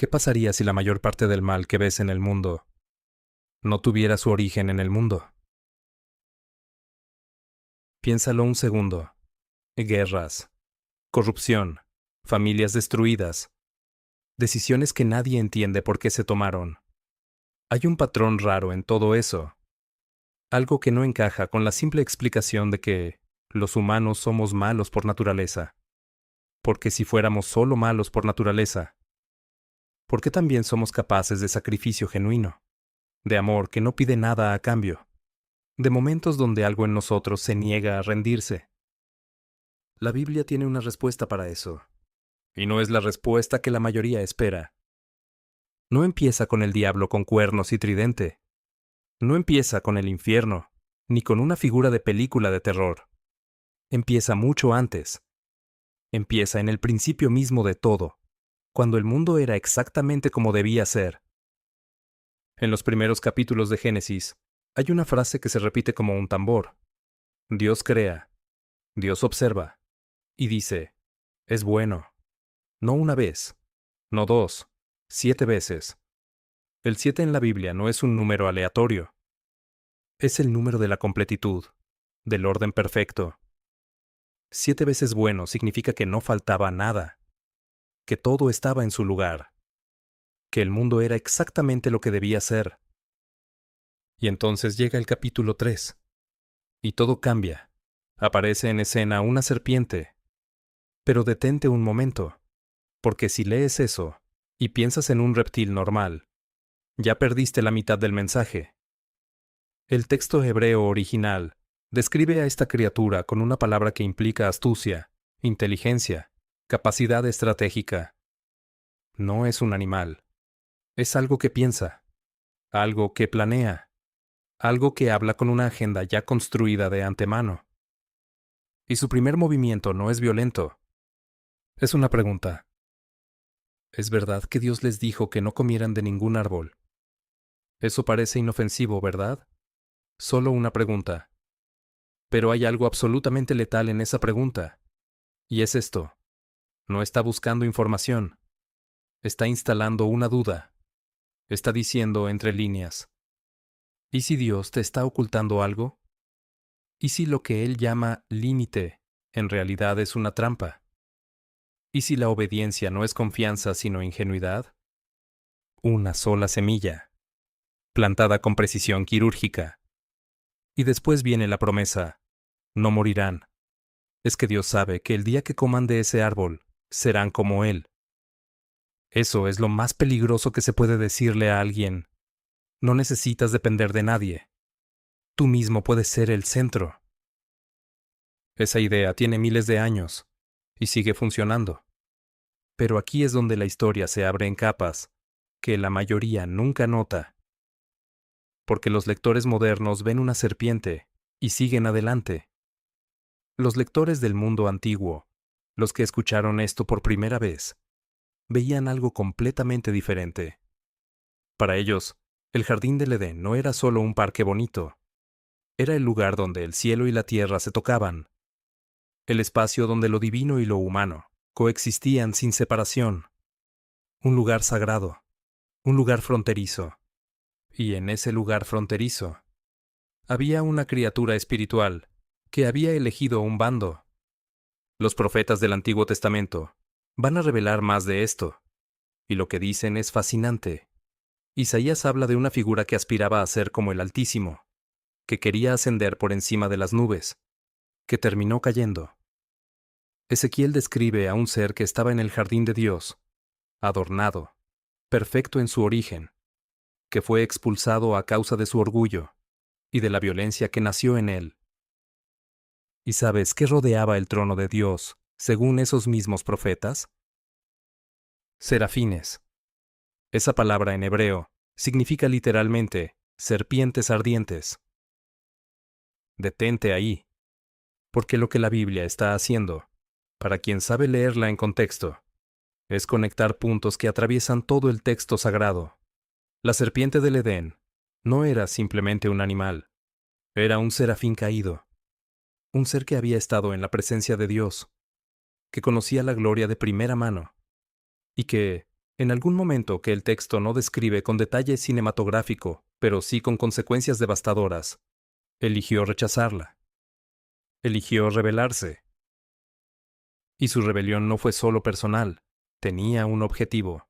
¿Qué pasaría si la mayor parte del mal que ves en el mundo no tuviera su origen en el mundo? Piénsalo un segundo. Guerras, corrupción, familias destruidas, decisiones que nadie entiende por qué se tomaron. Hay un patrón raro en todo eso, algo que no encaja con la simple explicación de que los humanos somos malos por naturaleza. Porque si fuéramos solo malos por naturaleza, ¿por qué también somos capaces de sacrificio genuino, de amor que no pide nada a cambio, de momentos donde algo en nosotros se niega a rendirse? La Biblia tiene una respuesta para eso, y no es la respuesta que la mayoría espera. No empieza con el diablo con cuernos y tridente. No empieza con el infierno, ni con una figura de película de terror. Empieza mucho antes. Empieza en el principio mismo de todo, cuando el mundo era exactamente como debía ser. En los primeros capítulos de Génesis, hay una frase que se repite como un tambor. Dios crea, Dios observa, y dice, es bueno. No una vez, no dos, 7 veces. El 7 en la Biblia no es un número aleatorio. Es el número de la completitud, del orden perfecto. 7 veces bueno significa que no faltaba nada, que todo estaba en su lugar, que el mundo era exactamente lo que debía ser. Y entonces llega el capítulo 3, y todo cambia. Aparece en escena una serpiente. Pero detente un momento, porque si lees eso, y piensas en un reptil normal, ya perdiste la mitad del mensaje. El texto hebreo original describe a esta criatura con una palabra que implica astucia, inteligencia, capacidad estratégica. No es un animal. Es algo que piensa, algo que planea, algo que habla con una agenda ya construida de antemano. Y su primer movimiento no es violento. Es una pregunta. ¿Es verdad que Dios les dijo que no comieran de ningún árbol? Eso parece inofensivo, ¿verdad? Solo una pregunta. Pero hay algo absolutamente letal en esa pregunta. Y es esto. No está buscando información. Está instalando una duda. Está diciendo entre líneas. ¿Y si Dios te está ocultando algo? ¿Y si lo que Él llama límite en realidad es una trampa? ¿Y si la obediencia no es confianza sino ingenuidad? Una sola semilla, plantada con precisión quirúrgica. Y después viene la promesa. No morirán. Es que Dios sabe que el día que coman de ese árbol, serán como Él. Eso es lo más peligroso que se puede decirle a alguien. No necesitas depender de nadie. Tú mismo puedes ser el centro. Esa idea tiene miles de años y sigue funcionando. Pero aquí es donde la historia se abre en capas, que la mayoría nunca nota. Porque los lectores modernos ven una serpiente y siguen adelante. Los lectores del mundo antiguo, los que escucharon esto por primera vez, veían algo completamente diferente. Para ellos, el jardín del Edén no era solo un parque bonito. Era el lugar donde el cielo y la tierra se tocaban. El espacio donde lo divino y lo humano coexistían sin separación. Un lugar sagrado. Un lugar fronterizo. Y en ese lugar fronterizo había una criatura espiritual que había elegido un bando. Los profetas del Antiguo Testamento van a revelar más de esto, y lo que dicen es fascinante. Isaías habla de una figura que aspiraba a ser como el Altísimo, que quería ascender por encima de las nubes, que terminó cayendo. Ezequiel describe a un ser que estaba en el jardín de Dios, adornado, perfecto en su origen, que fue expulsado a causa de su orgullo y de la violencia que nació en él. ¿Y sabes qué rodeaba el trono de Dios, según esos mismos profetas? Serafines. Esa palabra en hebreo significa literalmente serpientes ardientes. Detente ahí, porque lo que la Biblia está haciendo, para quien sabe leerla en contexto, es conectar puntos que atraviesan todo el texto sagrado. La serpiente del Edén no era simplemente un animal, era un serafín caído, un ser que había estado en la presencia de Dios, que conocía la gloria de primera mano, y que, En algún momento que el texto no describe con detalle cinematográfico, pero sí con consecuencias devastadoras, eligió rechazarla. Eligió rebelarse. Y su rebelión no fue solo personal, tenía un objetivo: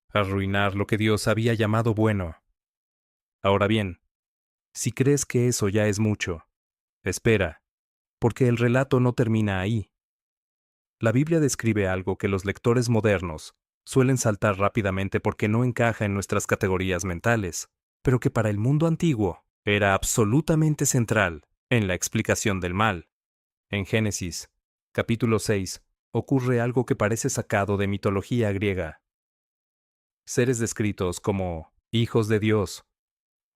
arruinar lo que Dios había llamado bueno. Ahora bien, si crees que eso ya es mucho, espera, porque el relato no termina ahí. La Biblia describe algo que los lectores modernos suelen saltar rápidamente porque no encaja en nuestras categorías mentales, pero que para el mundo antiguo era absolutamente central en la explicación del mal. En Génesis, capítulo 6, ocurre algo que parece sacado de mitología griega. Seres descritos como hijos de Dios,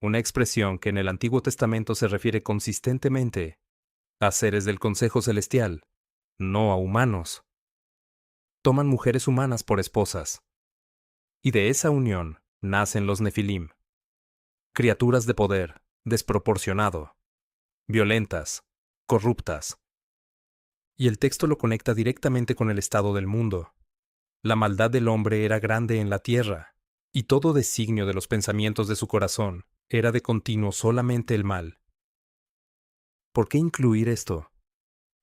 una expresión que en el Antiguo Testamento se refiere consistentemente a seres del Consejo Celestial, no a humanos. Toman mujeres humanas por esposas, y de esa unión nacen los Nefilim, criaturas de poder desproporcionado, violentas, corruptas. Y el texto lo conecta directamente con el estado del mundo. La maldad del hombre era grande en la tierra, y todo designio de los pensamientos de su corazón era de continuo solamente el mal. ¿Por qué incluir esto?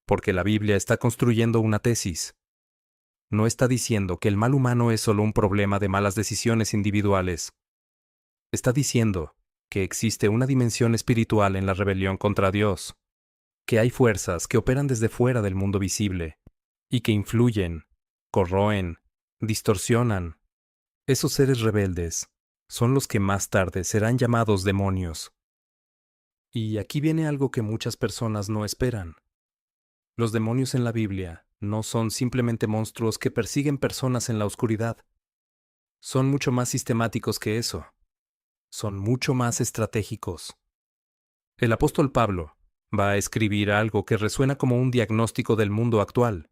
Porque la Biblia está construyendo una tesis. No está diciendo que el mal humano es solo un problema de malas decisiones individuales. Está diciendo que existe una dimensión espiritual en la rebelión contra Dios, que hay fuerzas que operan desde fuera del mundo visible, y que influyen, corroen, distorsionan. Esos seres rebeldes son los que más tarde serán llamados demonios. Y aquí viene algo que muchas personas no esperan. Los demonios en la Biblia no son simplemente monstruos que persiguen personas en la oscuridad. Son mucho más sistemáticos que eso. Son mucho más estratégicos. El apóstol Pablo va a escribir algo que resuena como un diagnóstico del mundo actual.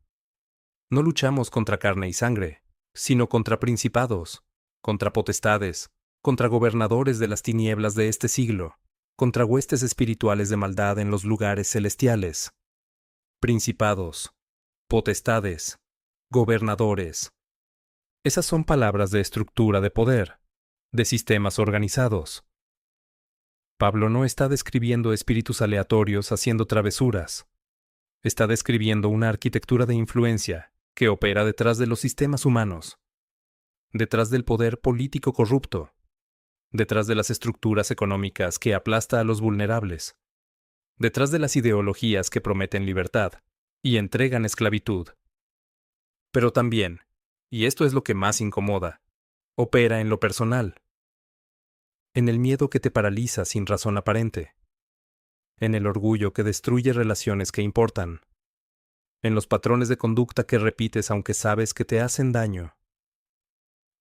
No luchamos contra carne y sangre, sino contra principados, contra potestades, contra gobernadores de las tinieblas de este siglo, contra huestes espirituales de maldad en los lugares celestiales. Principados, potestades, gobernadores. Esas son palabras de estructura de poder, de sistemas organizados. Pablo no está describiendo espíritus aleatorios haciendo travesuras. Está describiendo una arquitectura de influencia que opera detrás de los sistemas humanos, detrás del poder político corrupto, detrás de las estructuras económicas que aplasta a los vulnerables, detrás de las ideologías que prometen libertad y entregan esclavitud. Pero también, y esto es lo que más incomoda, opera en lo personal, en el miedo que te paraliza sin razón aparente, en el orgullo que destruye relaciones que importan, en los patrones de conducta que repites aunque sabes que te hacen daño,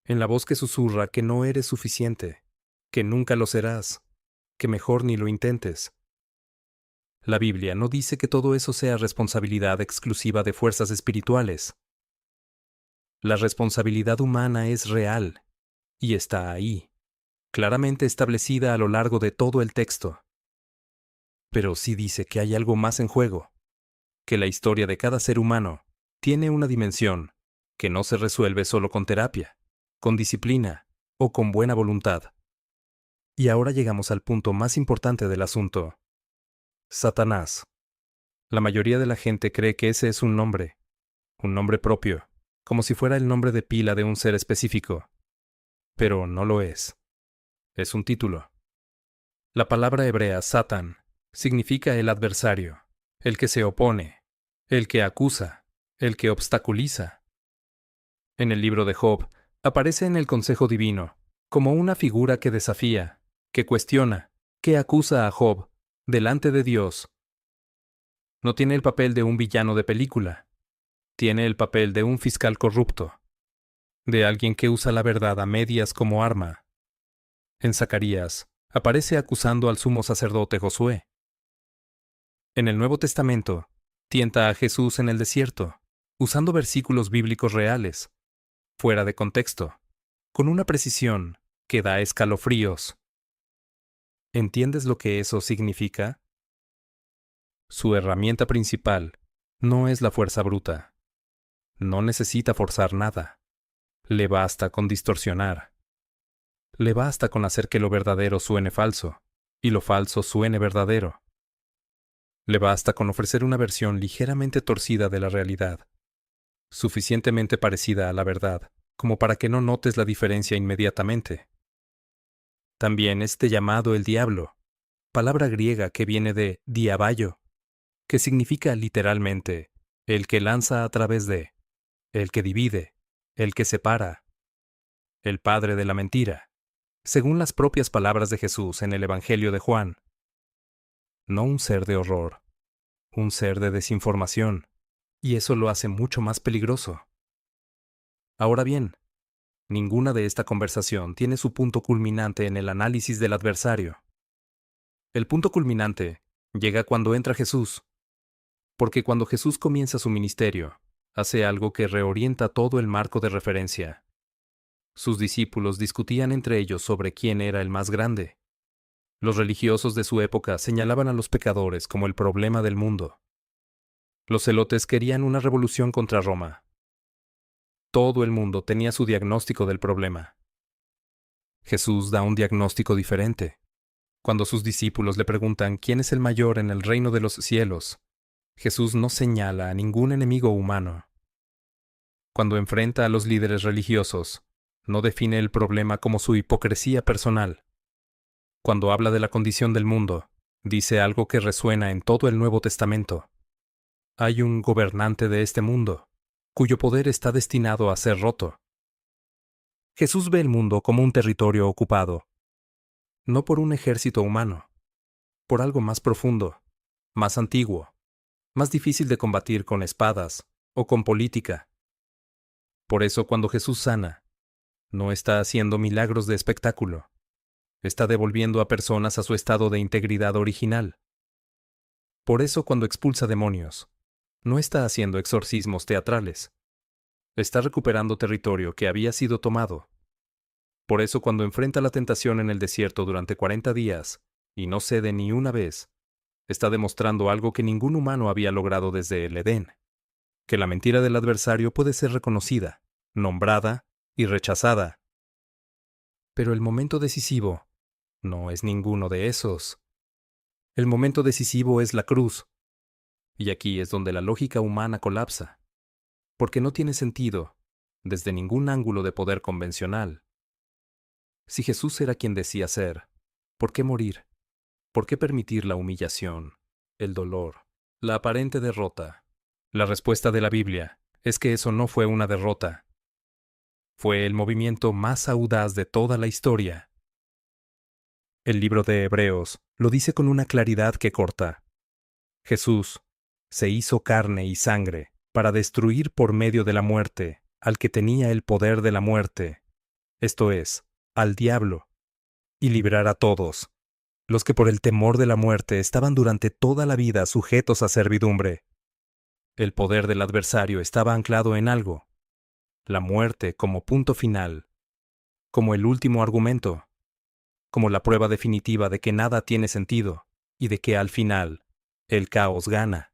en la voz que susurra que no eres suficiente, que nunca lo serás, que mejor ni lo intentes. La Biblia no dice que todo eso sea responsabilidad exclusiva de fuerzas espirituales. La responsabilidad humana es real, y está ahí, claramente establecida a lo largo de todo el texto. Pero sí dice que hay algo más en juego, que la historia de cada ser humano tiene una dimensión que no se resuelve solo con terapia, con disciplina o con buena voluntad. Y ahora llegamos al punto más importante del asunto. Satanás. La mayoría de la gente cree que ese es un nombre propio, como si fuera el nombre de pila de un ser específico. Pero no lo es. Es un título. La palabra hebrea Satán significa el adversario, el que se opone, el que acusa, el que obstaculiza. En el libro de Job aparece en el consejo divino como una figura que desafía, que cuestiona, que acusa a Job delante de Dios. No tiene el papel de un villano de película. Tiene el papel de un fiscal corrupto, de alguien que usa la verdad a medias como arma. En Zacarías aparece acusando al sumo sacerdote Josué. En el Nuevo Testamento, tienta a Jesús en el desierto, usando versículos bíblicos reales, fuera de contexto, con una precisión que da escalofríos. ¿Entiendes lo que eso significa? Su herramienta principal no es la fuerza bruta. No necesita forzar nada. Le basta con distorsionar. Le basta con hacer que lo verdadero suene falso, y lo falso suene verdadero. Le basta con ofrecer una versión ligeramente torcida de la realidad, suficientemente parecida a la verdad, como para que no notes la diferencia inmediatamente. También es llamado el diablo, palabra griega que viene de diabaio, que significa literalmente el que lanza a través de, el que divide, el que separa, el padre de la mentira, según las propias palabras de Jesús en el Evangelio de Juan. No un ser de horror, un ser de desinformación, y eso lo hace mucho más peligroso. Ahora bien, ninguna de esta conversación tiene su punto culminante en el análisis del adversario. El punto culminante llega cuando entra Jesús, porque cuando Jesús comienza su ministerio, hace algo que reorienta todo el marco de referencia. Sus discípulos discutían entre ellos sobre quién era el más grande. Los religiosos de su época señalaban a los pecadores como el problema del mundo. Los celotes querían una revolución contra Roma. Todo el mundo tenía su diagnóstico del problema. Jesús da un diagnóstico diferente. Cuando sus discípulos le preguntan quién es el mayor en el reino de los cielos, Jesús no señala a ningún enemigo humano. Cuando enfrenta a los líderes religiosos, no define el problema como su hipocresía personal. Cuando habla de la condición del mundo, dice algo que resuena en todo el Nuevo Testamento. Hay un gobernante de este mundo, cuyo poder está destinado a ser roto. Jesús ve el mundo como un territorio ocupado, no por un ejército humano, por algo más profundo, más antiguo, más difícil de combatir con espadas o con política. Por eso cuando Jesús sana, no está haciendo milagros de espectáculo, está devolviendo a personas a su estado de integridad original. Por eso cuando expulsa demonios, no está haciendo exorcismos teatrales, está recuperando territorio que había sido tomado. Por eso cuando enfrenta la tentación en el desierto durante 40 días, y no cede ni una vez, está demostrando algo que ningún humano había logrado desde el Edén, que la mentira del adversario puede ser reconocida, nombrada y rechazada. Pero el momento decisivo no es ninguno de esos. El momento decisivo es la cruz. Y aquí es donde la lógica humana colapsa, porque no tiene sentido, desde ningún ángulo de poder convencional. Si Jesús era quien decía ser, ¿por qué morir? ¿Por qué permitir la humillación, el dolor, la aparente derrota? La respuesta de la Biblia es que eso no fue una derrota. Fue el movimiento más audaz de toda la historia. El libro de Hebreos lo dice con una claridad que corta. Jesús se hizo carne y sangre para destruir por medio de la muerte al que tenía el poder de la muerte, esto es, al diablo, y librar a todos, los que por el temor de la muerte estaban durante toda la vida sujetos a servidumbre. El poder del adversario estaba anclado en algo, la muerte como punto final, como el último argumento, como la prueba definitiva de que nada tiene sentido y de que al final el caos gana.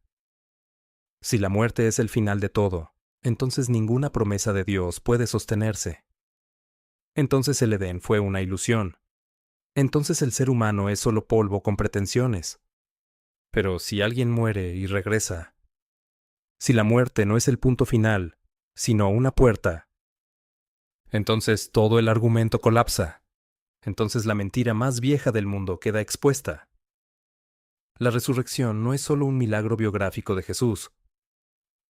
Si la muerte es el final de todo, entonces ninguna promesa de Dios puede sostenerse. Entonces el Edén fue una ilusión. Entonces el ser humano es solo polvo con pretensiones. Pero si alguien muere y regresa, si la muerte no es el punto final, sino una puerta, entonces todo el argumento colapsa. Entonces la mentira más vieja del mundo queda expuesta. La resurrección no es solo un milagro biográfico de Jesús.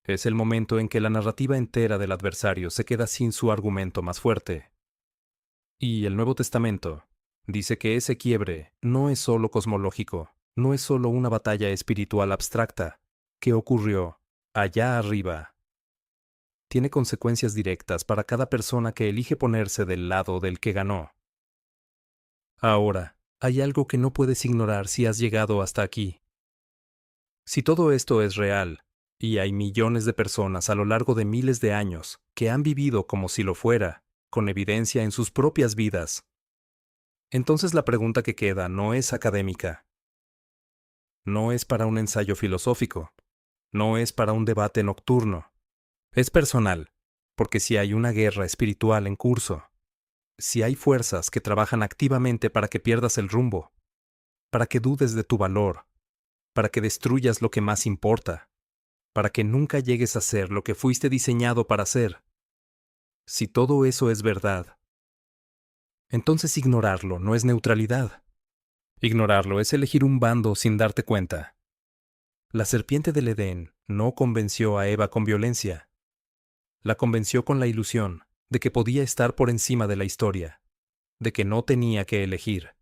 Es el momento en que la narrativa entera del adversario se queda sin su argumento más fuerte. Y el Nuevo Testamento dice que ese quiebre no es solo cosmológico, no es solo una batalla espiritual abstracta que ocurrió allá arriba. Tiene consecuencias directas para cada persona que elige ponerse del lado del que ganó. Ahora, hay algo que no puedes ignorar si has llegado hasta aquí. Si todo esto es real, y hay millones de personas a lo largo de miles de años que han vivido como si lo fuera, con evidencia en sus propias vidas, entonces la pregunta que queda no es académica. No es para un ensayo filosófico. No es para un debate nocturno. Es personal. Porque si hay una guerra espiritual en curso, si hay fuerzas que trabajan activamente para que pierdas el rumbo, para que dudes de tu valor, para que destruyas lo que más importa, para que nunca llegues a ser lo que fuiste diseñado para ser, si todo eso es verdad, entonces ignorarlo no es neutralidad. Ignorarlo es elegir un bando sin darte cuenta. La serpiente del Edén no convenció a Eva con violencia. La convenció con la ilusión de que podía estar por encima de la historia, de que no tenía que elegir,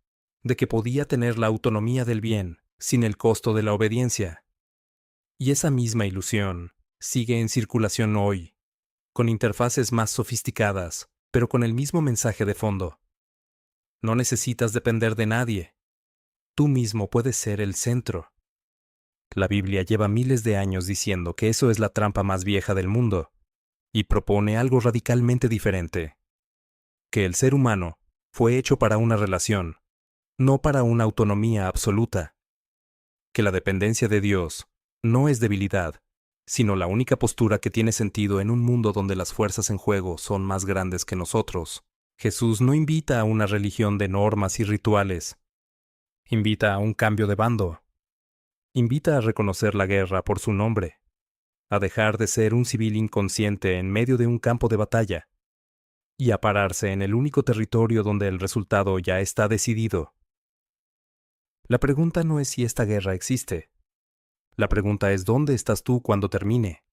de que podía tener la autonomía del bien sin el costo de la obediencia. Y esa misma ilusión sigue en circulación hoy, con interfaces más sofisticadas, pero con el mismo mensaje de fondo. No necesitas depender de nadie. Tú mismo puedes ser el centro. La Biblia lleva miles de años diciendo que eso es la trampa más vieja del mundo, y propone algo radicalmente diferente. Que el ser humano fue hecho para una relación, no para una autonomía absoluta. Que la dependencia de Dios no es debilidad, sino la única postura que tiene sentido en un mundo donde las fuerzas en juego son más grandes que nosotros. Jesús no invita a una religión de normas y rituales. Invita a un cambio de bando. Invita a reconocer la guerra por su nombre, a dejar de ser un civil inconsciente en medio de un campo de batalla, y a pararse en el único territorio donde el resultado ya está decidido. La pregunta no es si esta guerra existe. La pregunta es dónde estás tú cuando termine.